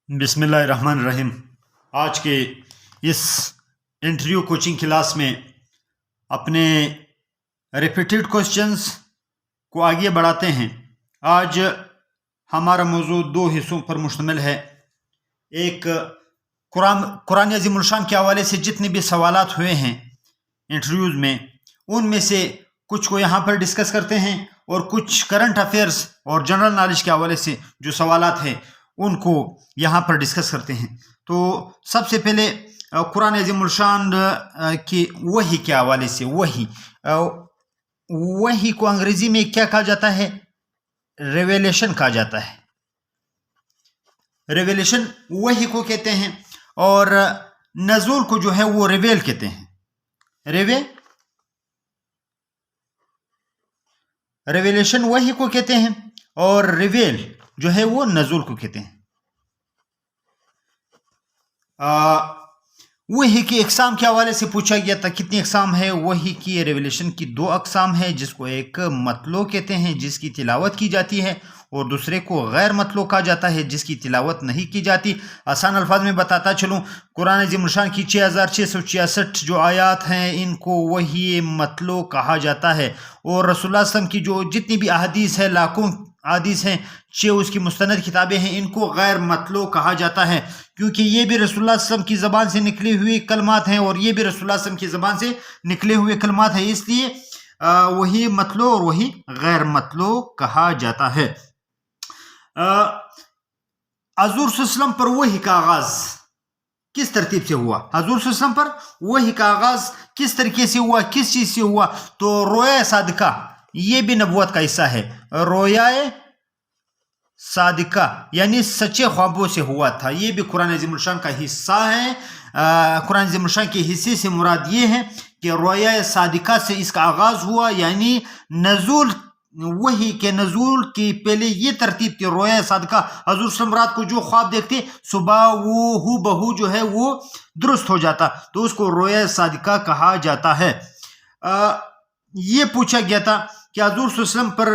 بسم اللہ الرحمن الرحیم۔ آج کے اس انٹرویو کوچنگ کلاس میں اپنے ریپیٹڈ کوشچنز کو آگے بڑھاتے ہیں۔ آج ہمارا موضوع دو حصوں پر مشتمل ہے۔ ایک قرآن عظیم الشان کے حوالے سے جتنے بھی سوالات ہوئے ہیں انٹرویوز میں، ان میں سے کچھ کو یہاں پر ڈسکس کرتے ہیں اور کچھ کرنٹ افیئرس اور جنرل نالج کے حوالے سے جو سوالات ہیں ان کو یہاں پر ڈسکس کرتے ہیں۔ تو سب سے پہلے قرآن عظیم الشان کی وحی کے حوالے سے، وحی کو انگریزی میں کیا کہا جاتا ہے؟ ریویلیشن کہا جاتا ہے۔ ریویلیشن وحی کو کہتے ہیں، اور نزول کو جو ہے وہ ریویل کہتے ہیں۔ ریویلیشن وحی کو کہتے ہیں اور ریویل جو ہے وہ نزول کو کہتے ہیں۔ وحی کی اقسام کے حوالے سے پوچھا گیا تھا کتنی اقسام ہے وحی کی؟ ریویلیشن کی دو اقسام ہے، جس کو ایک مطلوع کہتے ہیں جس کی تلاوت کی جاتی ہے، اور دوسرے کو غیر مطلوع کہا جاتا ہے جس کی تلاوت نہیں کی جاتی۔ آسان الفاظ میں بتاتا چلوں، قرآن عظیم الشان کی 6666 جو آیات ہیں ان کو وحی مطلوع کہا جاتا ہے، اور رسول اللہ صلی اللہ علیہ وسلم کی جو جتنی بھی احادیث ہیں، لاکھوں احادیث ہیں، 6 اس کی مستند کتابیں ہیں، ان کو غیر مطلوع کہا جاتا ہے، کیونکہ یہ بھی رسول اللہ صلی اللہ علیہ وسلم کی زبان سے نکلی ہوئی کلمات ہیں، اور یہ بھی رسول اللہ صلی اللہ علیہ وسلم کی زبان سے نکلے ہوئے کلمات ہیں، اس لیے وہی مطلوع اور وہی غیر مطلوع کہا جاتا ہے۔ حضور صلی اللہ علیہ وسلم پر وحی کا آغاز کس ترتیب سے ہوا؟ حضور صلی اللہ علیہ وسلم پر وحی کا آغاز کس طریقے سے ہوا، کس چیز سے ہوا؟ تو رویا صادقہ یہ بھی نبوت کا حصہ ہے۔ رویا صادقہ یعنی سچے خوابوں سے ہوا تھا، یہ بھی قرآن عظیم الشان کا حصہ ہے۔ قرآن عظیم الشان کے حصے سے مراد یہ ہے کہ رویا صادقہ سے اس کا آغاز ہوا، یعنی نزول وحی کے نزول کی پہلے یہ ترتیب تھی۔ رویا صادقہ، حضور صلی اللہ علیہ وسلم رات کو جو خواب دیکھتے صبح وہ ہو بہو جو ہے وہ درست ہو جاتا، تو اس کو رویا صادقہ کہا جاتا ہے۔ یہ پوچھا گیا تھا کہ حضور صلی اللہ علیہ وسلم پر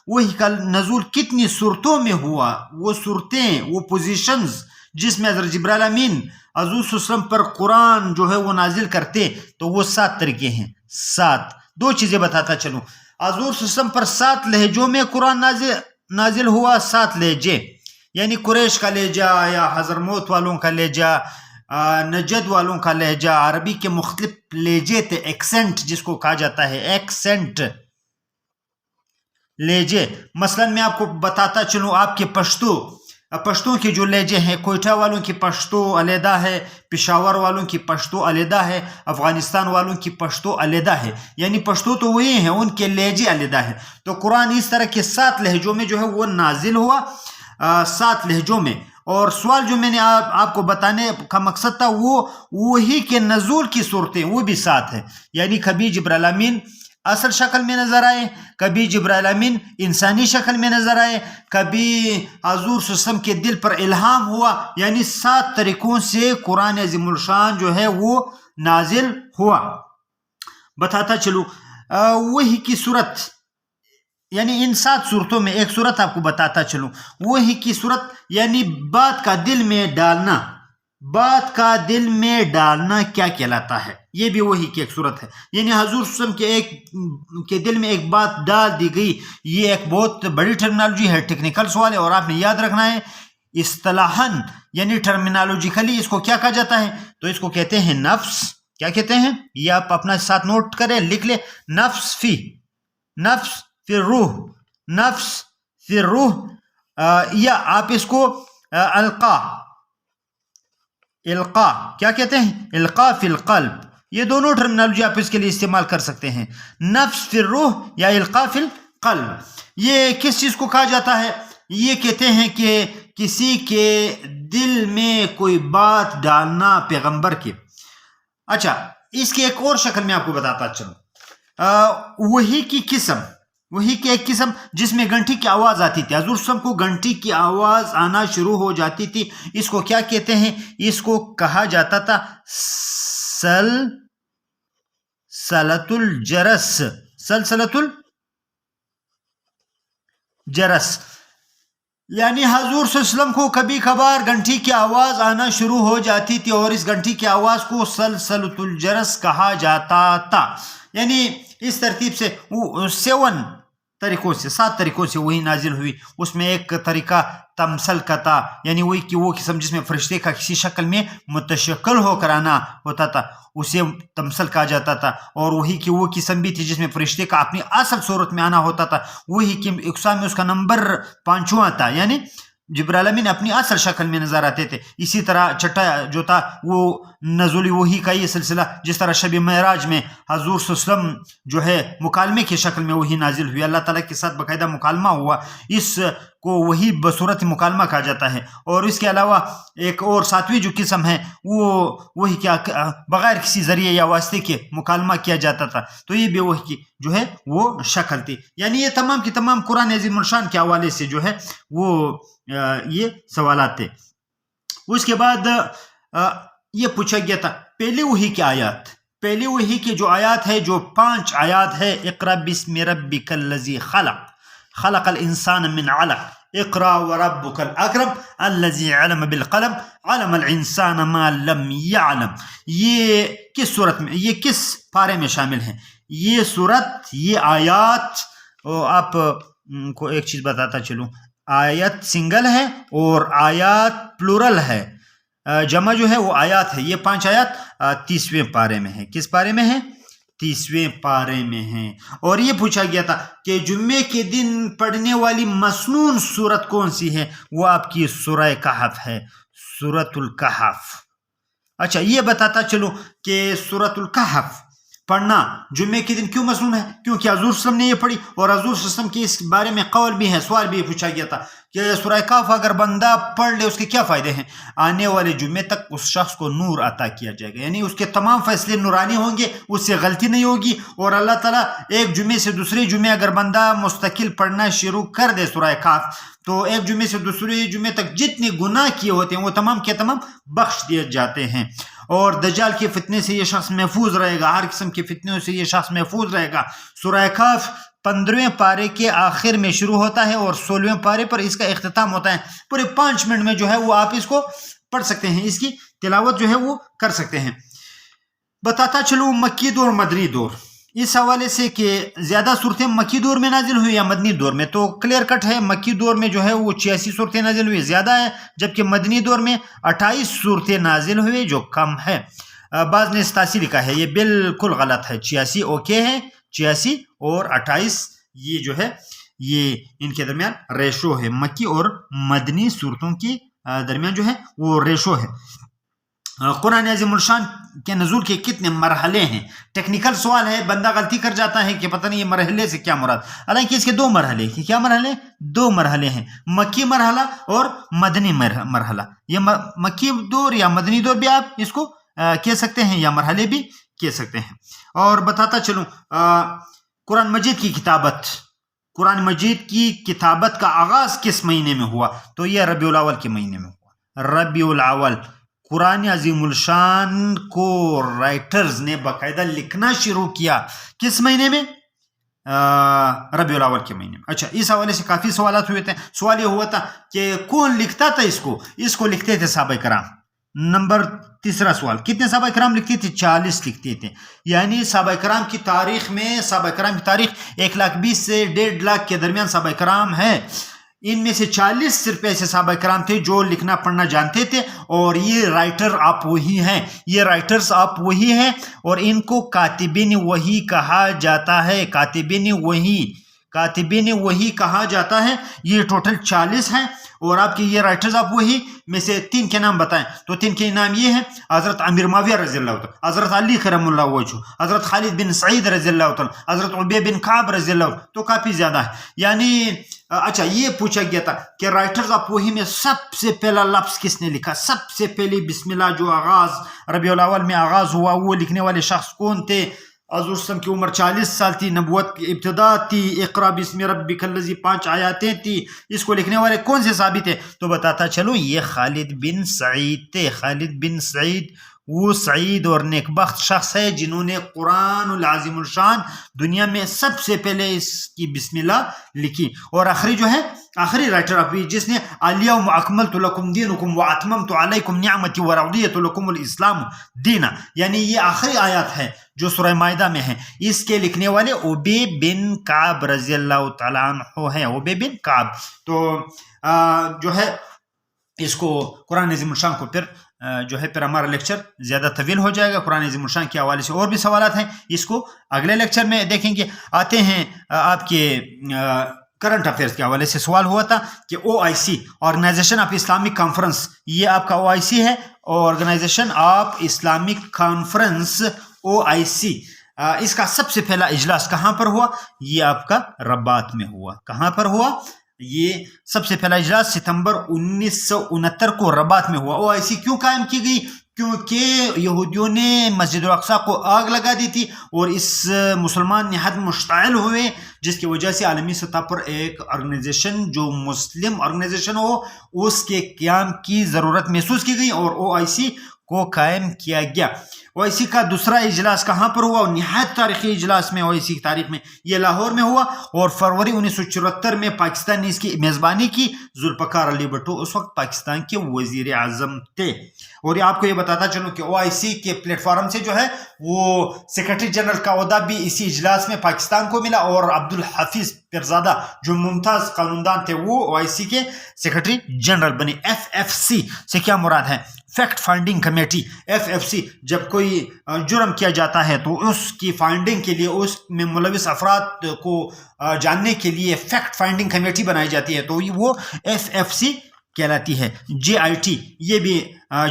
وحی کا نزول کتنی صورتوں میں ہوا؟ وہ صورتیں، وہ پوزیشنز جس میں حضرت جبرائیل امین حضور صلی اللہ علیہ وسلم پر قرآن جو ہے وہ نازل کرتے، تو وہ 7 طریقے ہیں۔ 7 دو چیزیں بتاتا چلوں۔ حضور صلی اللہ علیہ وسلم پر 7 لہجوں میں قرآن نازل ہوا۔ 7 لہجے یعنی قریش کا لہجہ، یا حضرموت والوں کا لہجہ، نجد والوں کا لہجہ، عربی کے مختلف لہجے تھے، ایکسنٹ جس کو کہا جاتا ہے، ایکسنٹ لہجے۔ مثلا میں آپ کو بتاتا چلوں، آپ کے پشتوں کے جو لہجے ہیں، کوئٹہ والوں کی پشتو علیحدہ ہے، پشاور والوں کی پشتو علیحدہ ہے، افغانستان والوں کی پشتو علیحدہ ہے، یعنی پشتو تو وہی ہیں، ان کے لہجے علیحدہ ہے۔ تو قرآن اس طرح کے 7 لہجوں میں جو ہے وہ نازل ہوا، 7 لہجوں میں۔ اور سوال جو میں نے آپ کو بتانے کا مقصد تھا، وہ وہی کے نزول کی صورتیں وہ بھی 7 ہیں، یعنی کبھی جبرائیل امین اصل شکل میں نظر آئے، کبھی جبرائیل امین انسانی شکل میں نظر آئے، کبھی حضور صلی اللہ علیہ وسلم کے دل پر الہام ہوا، یعنی 7 طریقوں سے قرآن عظیم الشان جو ہے وہ نازل ہوا۔ بتاتا چلوں وحی کی صورت، یعنی ان 7 صورتوں میں ایک صورت آپ کو بتاتا چلوں۔ وحی کی صورت یعنی بات کا دل میں ڈالنا، بات کا دل میں ڈالنا کیا کہلاتا ہے؟ یہ بھی وحی کی ایک صورت ہے، یعنی حضور صلی اللہ علیہ وسلم کے دل میں ایک بات ڈال دی گئی۔ یہ ایک بہت بڑی ٹرمینالوجی ہے، ٹیکنیکل سوال ہے، اور آپ نے یاد رکھنا ہے اصطلاحاً یعنی ٹرمینالوجیکلی اس کو کیا کہا جاتا ہے؟ تو اس کو کہتے ہیں نفس۔ کیا کہتے ہیں؟ یہ آپ اپنا ساتھ نوٹ کریں، لکھ لیں، نفس فی روح، نفس فی روح، یا آپ اس کو القا کیا کہتے ہیں؟ القا فی القلب۔ یہ دونوں ٹرمینالوجی آپ اس کے لیے استعمال کر سکتے ہیں، نفس فی الروح یا القا فی القلب۔ یہ کس چیز کو کہا جاتا ہے؟ یہ کہتے ہیں کہ کسی کے دل میں کوئی بات ڈالنا پیغمبر کے۔ اچھا، اس کی ایک اور شکل میں آپ کو بتاتا چلوں۔ وحی کی ایک قسم جس میں گھنٹی کی آواز آتی تھی، حضور صلی اللہ علیہ وسلم کو گھنٹی کی آواز آنا شروع ہو جاتی تھی، اس کو کیا کہتے ہیں؟ اس کو کہا جاتا تھا سلسلۃ الجرس۔ یعنی حضور صلی اللہ علیہ وسلم کو کبھی کبھار گھنٹی کی آواز آنا شروع ہو جاتی تھی اور اس گھنٹی کی آواز کو سلسلۃ الجرس کہا جاتا تھا. یعنی اس ترتیب سے 7 طریقوں سے وہی نازل ہوئی. اس میں ایک طریقہ تمثل کا تھا، یعنی وہی کہ وہ قسم جس میں فرشتے کا کسی شکل میں متشکل ہو کر آنا ہوتا تھا اسے تمثل کہا جاتا تھا. اور وہی کہ وہ قسم بھی تھی جس میں فرشتے کا اپنی اصل صورت میں آنا ہوتا تھا. وہی کہ اقسام میں اس کا نمبر 5واں تھا، یعنی جبرائیل امین اپنی اصل شکل میں نظر آتے تھے. اسی طرح چھٹا جو تھا وہ نزول وحی کا یہ سلسلہ، جس طرح شب معراج میں حضور صلی اللہ علیہ وسلم جو ہے مکالمے کی شکل میں وہی نازل ہوئی، اللہ تعالیٰ کے ساتھ باقاعدہ مکالمہ ہوا، اس کو وہی بصورت مکالمہ کہا جاتا ہے. اور اس کے علاوہ ایک اور 7ویں جو قسم ہے وہ وہی کیا بغیر کسی ذریعے یا واسطے کے مکالمہ کیا جاتا تھا، تو یہ بھی وہی کی جو ہے وہ شکل تھی. یعنی یہ تمام کی تمام قرآن عظیم الشان کے حوالے سے جو ہے وہ یہ سوالات تھے. اس کے بعد یہ پوچھا گیا تھا پہلی وحی کی آیات، پہلی وحی کی جو آیات ہے جو 5 آیات ہے، اقرا بسم ربک الذی خلق، خلق الانسان من علق، اقرا وربک الاکرم الذی علم بالقلم، علم الانسان ما لم يعلم. یہ کس صورت میں، یہ کس پارے میں شامل ہیں؟ یہ صورت، یہ آیات، آپ کو ایک چیز بتاتا چلوں، آیت سنگل ہے اور آیات پلورل ہے، جمع جو ہے وہ آیات ہے. یہ 5 آیات 30ویں پارے میں ہے. کس پارے میں ہے؟ 30ویں پارے میں ہیں. اور یہ پوچھا گیا تھا کہ جمعے کے دن پڑھنے والی مسنون سورت کون سی ہے؟ وہ آپ کی سورہ کہف ہے، سورۃ الکہف. اچھا یہ بتاتا چلوں کہ سورۃ الکہف پڑھنا جمعے کے دن کیوں مسنون ہے؟ کیونکہ حضور صلی اللہ علیہ وسلم نے یہ پڑھی، اور حضور صلی اللہ علیہ وسلم کے اس بارے میں قول بھی ہے، سوال بھی پوچھا گیا تھا کہ سورہ کہف اگر بندہ پڑھ لے اس کے کیا فائدے ہیں؟ آنے والے جمعے تک اس شخص کو نور عطا کیا جائے گا، یعنی اس کے تمام فیصلے نورانی ہوں گے، اس سے غلطی نہیں ہوگی. اور اللہ تعالیٰ ایک جمعے سے دوسرے جمعے اگر بندہ مستقل پڑھنا شروع کر دے سورہ کہف، تو ایک جمعے سے دوسرے جمعے تک جتنے گناہ کیے ہوتے ہیں وہ تمام کے تمام بخش دیے جاتے ہیں. اور دجال کے فتنے سے یہ شخص محفوظ رہے گا، ہر قسم کے فتنوں سے یہ شخص محفوظ رہے گا. سورہ کہف 15ویں پارے کے آخر میں شروع ہوتا ہے اور 16ویں پارے پر اس کا اختتام ہوتا ہے. پورے 5 منٹ میں جو ہے وہ آپ اس کو پڑھ سکتے ہیں، اس کی تلاوت جو ہے وہ کر سکتے ہیں. بتاتا چلوں مکی دور مدنی دور، اس حوالے سے کہ زیادہ صورتیں مکی دور میں نازل ہوئی یا مدنی دور میں، تو کلیئر کٹ ہے مکی دور میں جو ہے وہ 86 صورتیں نازل ہوئی، زیادہ ہے، جبکہ مدنی دور میں 28 صورتیں نازل ہوئی جو کم ہے. بعض نے 87 لکھا ہے، یہ بالکل غلط ہے. 86 اوکے ہے، 86 اور 28 یہ جو ہے یہ ان کے درمیان ریشو ہے، مکی اور مدنی صورتوں کی درمیان جو ہے وہ ریشو ہے. قرآن عظیم الشان کے نزول کے کتنے مرحلے ہیں؟ ٹیکنیکل سوال ہے، بندہ غلطی کر جاتا ہے کہ پتہ نہیں یہ مرحلے سے کیا مراد، حالانکہ اس کے 2 مرحلے ہیں. کیا مرحلے؟ 2 مرحلے ہیں، مکی مرحلہ اور مدنی مرحلہ. یہ مکی دور یا مدنی دور بھی آپ اس کو کہہ سکتے ہیں یا مرحلے بھی کہہ سکتے ہیں. اور بتاتا چلوں قرآن مجید کی کتابت، قرآن مجید کی کتابت کا آغاز کس مہینے میں ہوا؟ تو یہ ربیع الاول کے مہینے میں ہوا. ربیع الاول قرآن عظیم الشان کو رائٹرز نے باقاعدہ لکھنا شروع کیا کس مہینے میں؟ ربیع الاول کے مہینے میں. اچھا اس حوالے سے کافی سوالات ہوئے تھے. سوال یہ ہوا تھا کہ کون لکھتا تھا اس کو لکھتے تھے صحابہ کرام. نمبر 3 سوال، کتنے صحابہ کرام لکھتے تھے؟ 40 لکھتے تھے. یعنی صحابہ کرام کی تاریخ میں، صحابہ کرام کی تاریخ 1,20,000 سے 1.5 لاکھ کے درمیان صحابہ کرام ہے. ان میں سے 40 صرف ایسے صحابہ کرام تھے جو لکھنا پڑھنا جانتے تھے، اور یہ رائٹر آپ وہی ہیں، یہ رائٹرز آپ وہی ہیں، اور ان کو کاتبین وحی کہا جاتا ہے. کاتبین وحی کہا جاتا ہے. یہ ٹوٹل 40 ہیں، اور آپ کے یہ رائٹرز آپ وہی میں سے 3 کے نام بتائیں تو 3 کے نام یہ ہیں: حضرت امیر معاویہ رضی اللہ عنہ، حضرت علی کرم اللہ وجہہ، حضرت خالد بن سعید رضی اللہ عنہ، حضرت عبی بن کعب رضی اللہ عنہ. تو کافی زیادہ ہے. یعنی اچھا یہ پوچھا گیا تھا کہ رائٹرز آپ وہی میں سب سے پہلا لفظ کس نے لکھا؟ سب سے پہلی بسم اللہ جو آغاز ربیع الاول میں آغاز ہوا، وہ لکھنے والے شخص کون تھے؟ حضور صلی اللہ علیہ وسلم کی عمر 40 سال تھی، نبوت کی ابتدا تھی، اقرا بسم ربک الذی 5 آیاتیں تھی. اس کو لکھنے والے کون سے صحابی تھے؟ تو بتاتا چلو یہ خالد بن سعید تھے. خالد بن سعید وہ سعید اور نیکبخت شخص ہے جنہوں نے قرآن العظیم الشان دنیا میں سب سے پہلے اس کی بسم اللہ لکھی. اور آخری جو ہے آخری رائٹر ابھی جس نے الیوم اکملت لکم دینکم واتممت علیکم نعمتی ورضیت لکم الاسلام دینا، یعنی یہ آخری آیات ہے جو سورہ مائدہ میں ہے. اس کے لکھنے والے ابی بن کعب رضی اللہ تعالیٰ عنہ ہیں. ابی بن کعب تو جو ہے اس کو قرآن عظیم الشان کو پھر ہمارا لیکچر زیادہ طویل ہو جائے گا. قرآن عظیم الشان کے حوالے سے اور بھی سوالات ہیں، اس کو اگلے لیکچر میں دیکھیں گے. آتے ہیں آپ کے کرنٹ افیئرس کے حوالے سے سوال ہوا تھا کہ OIC organization of Islamic conference, یہ آپ کا OIC ہے، organization of Islamic conference OIC، اس کا سب سے پہلا اجلاس کہاں پر ہوا؟ یہ آپ کا رباط میں ہوا. کہاں پر ہوا؟ یہ سب سے پہلا اجلاس ستمبر 1969 کو رباط میں ہوا. OIC کیوں قائم کی گئی؟ کیونکہ یہودیوں نے مسجد الاقصی کو آگ لگا دی تھی اور اس مسلمان نہایت مشتعل ہوئے، جس کی وجہ سے عالمی سطح پر ایک آرگنائزیشن جو مسلم آرگنائزیشن ہو اس کے قیام کی ضرورت محسوس کی گئی اور OIC کو قائم کیا گیا. OIC کا دوسرا اجلاس کہاں پر ہوا؟ نہایت تاریخی اجلاس میں OIC کی تاریخ میں یہ لاہور میں ہوا اور فروری 1974 میں پاکستان نے اس کی میزبانی کی. ذوالفقار علی بھٹو اس وقت پاکستان کے وزیر اعظم تھے. اور آپ کو یہ بتاتا چلوں کہ OIC کے پلیٹ فارم سے جو ہے وہ سیکرٹری جنرل کا عہدہ بھی اسی اجلاس میں پاکستان کو ملا اور عبدالحفیظ پیرزادہ جو ممتاز قانوندان تھے وہ OIC کے سیکرٹری جنرل بنے. FFC سے کیا مراد ہے؟ Fact finding committee. FFC جب کوئی جرم کیا جاتا ہے تو اس کی فائنڈنگ کے لیے اس میں ملوث افراد کو جاننے کے لیے فیکٹ فائنڈنگ کمیٹی بنائی جاتی ہے تو وہ FFC کہلاتی ہے. JIT یہ بھی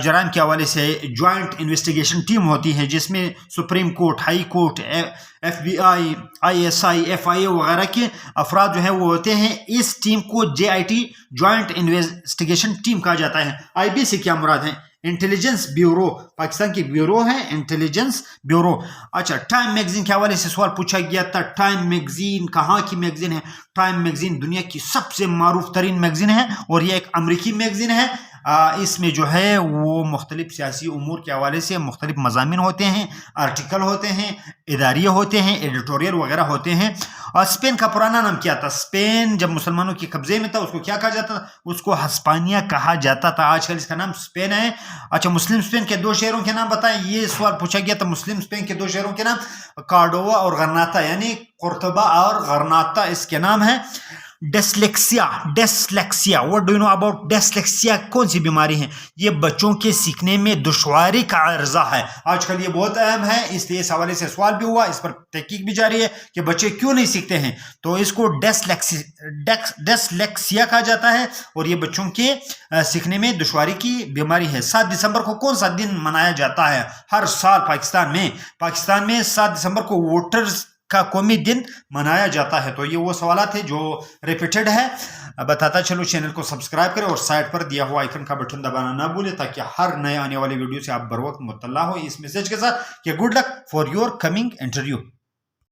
جرائم کے حوالے سے جوائنٹ انویسٹیگیشن ٹیم ہوتی ہے جس میں supreme court, high court, FBI، ISI، FIA وغیرہ کے افراد جو ہے وہ ہوتے ہیں. اس ٹیم کو JIT جوائنٹ انویسٹیگیشن ٹیم کہا جاتا ہے. IB سے کیا مراد ہے؟ Intelligence bureau. پاکستان کی بیورو ہے انٹیلیجنس بیورو. اچھا، ٹائم میگزین کے حوالے سے سوال پوچھا گیا تھا. ٹائم میگزین کہاں کی میگزین ہے؟ ٹائم میگزین دنیا کی سب سے معروف ترین میگزین ہے اور یہ ایک امریکی میگزین ہے. اس میں جو ہے وہ مختلف سیاسی امور کے حوالے سے مختلف مضامین ہوتے ہیں، آرٹیکل ہوتے ہیں، اداریہ ہوتے ہیں، ایڈیٹوریل وغیرہ ہوتے ہیں. اور اسپین کا پرانا نام کیا تھا؟ اسپین جب مسلمانوں کے قبضے میں تھا اس کو کیا کہا جاتا تھا؟ اس کو ہسپانیہ کہا جاتا تھا. آج کل اس کا نام اسپین ہے. اچھا، مسلم اسپین کے 2 شہروں کے نام بتائیں. یہ سوال پوچھا گیا تھا. مسلم اسپین کے 2 شہروں کے نام کارڈووا اور غرناطہ، یعنی قرطبہ اور غرناطہ اس کے نام ہیں. Dyslexia what do you know about dyslexia? کون سی بیماری ہے؟ یہ بچوں کے سیکھنے میں دشواری کا عرضہ ہے. آج کل یہ بہت اہم ہے، اس لیے اس حوالے سے سوال بھی ہوا، اس پر تحقیق بھی جاری ہے کہ بچے کیوں نہیں سیکھتے ہیں. تو اس کو ڈیسلیکسیا کہا جاتا ہے اور یہ بچوں کے سیکھنے میں دشواری کی بیماری ہے. 7 دسمبر کو کون سا دن منایا جاتا ہے ہر سال پاکستان میں 7 دسمبر کو ووٹرز کا قومی دن منایا جاتا ہے. تو یہ وہ سوالات ہیں جو ریپیٹڈ ہے. بتاتا چلو چینل کو سبسکرائب کریں اور سائٹ پر دیا ہوا آئیکن کا بٹن دبانا نہ بھولے تاکہ ہر نئے آنے والی ویڈیو سے آپ بر وقت مطلع ہو اس میسج کے ساتھ کہ good luck for your coming interview.